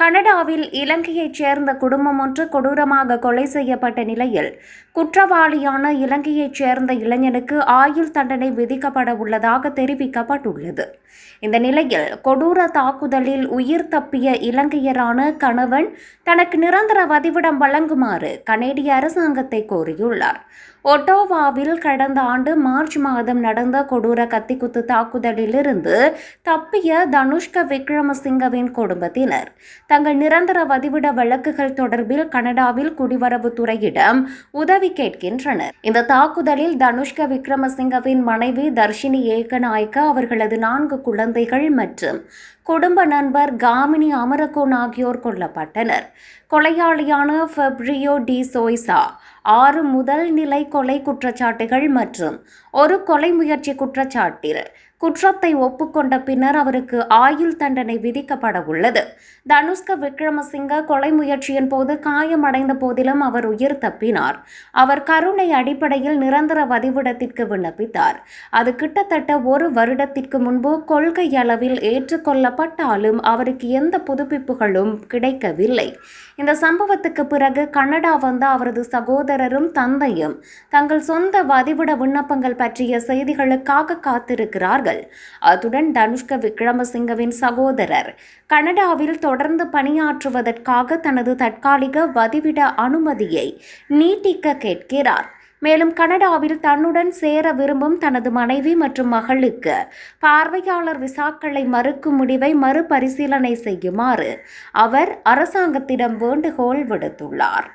கனடாவில் இலங்கையைச் சேர்ந்த குடும்பம் ஒன்று கொடூரமாக கொலை செய்யப்பட்ட நிலையில் குற்றவாளியான இலங்கையைச் சேர்ந்த இளைஞனுக்கு ஆயுள் தண்டனை விதிக்கப்பட உள்ளதாக தெரிவிக்கப்பட்டுள்ளது. இந்த நிலையில் கொடூர தாக்குதலில் உயிர் தப்பிய இலங்கையரான கணவன் தனக்கு நிரந்தர வதிவிடம் வழங்குமாறு கனேடிய அரசாங்கத்தை கோரியுள்ளார். ஒட்டோவாவில் கடந்த ஆண்டு மார்ச் மாதம் நடந்த கொடூர கத்திக்குத்து தாக்குதலிலிருந்து தப்பிய தனுஷ்க விக்ரமசிங்கவின் குடும்பத்தினர் தங்கள் நிரந்தர வதிவிட வழக்குகள் தொடர்பில் கனடாவில் குடிவரவுத்துறையிடம் உதவி கேட்கின்றனர். இந்த தாக்குதலில் தனுஷ்க விக்ரமசிங்கவின் மனைவி தர்ஷினி ஏகநாயக்க, அவர்களது 4 குழந்தைகள் மற்றும் குடும்ப நண்பர் காமினி அமரகோன் ஆகியோர் கொல்லப்பட்டனர். கொலையாளியான ஃபெப்ரியோ டி சோய்சா 6 முதல் நிலை கொலை குற்றச்சாட்டுகள் மற்றும் ஒரு கொலை முயற்சி குற்றச்சாட்டில் குற்றத்தை ஒப்புக்கொண்ட பின்னர் அவருக்கு ஆயுள் தண்டனை விதிக்கப்பட உள்ளது. தனுஷ்க விக்ரமசிங்க கொலை முயற்சியின் போது காயமடைந்த போதிலும் அவர் உயிர் தப்பினார். அவர் கருணை அடிப்படையில் நிரந்தர வதிவிடத்திற்கு விண்ணப்பித்தார். அது கிட்டத்தட்ட 1 வருடத்திற்கு முன்பு கொள்கை அளவில் ஏற்றுக்கொள்ளப்பட்டாலும் அவருக்கு எந்த புதுப்பிப்புகளும் கிடைக்கவில்லை. இந்த சம்பவத்துக்கு பிறகு கனடா வந்த அவரது சகோதரரும் தந்தையும் தங்கள் சொந்த வதிவிட விண்ணப்பங்கள் பற்றிய செய்திகளுக்காக காத்திருக்கிறார்கள். அத்துடன் தனுஷ்க விக்ரமசிங்கவின் சகோதரர் கனடாவில் தொடர்ந்து பணியாற்றுவதற்காக தனது தற்காலிக வதிவிட அனுமதியை நீட்டிக்க கேட்கிறார். மேலும் கனடாவில் தன்னுடன் சேர விரும்பும் தனது மனைவி மற்றும் மகளுக்கு பார்வையாளர் விசாக்களை மறுக்கும் முடிவை மறுபரிசீலனை செய்யுமாறு அவர் அரசாங்கத்திடம் வேண்டுகோள் விடுத்துள்ளார்.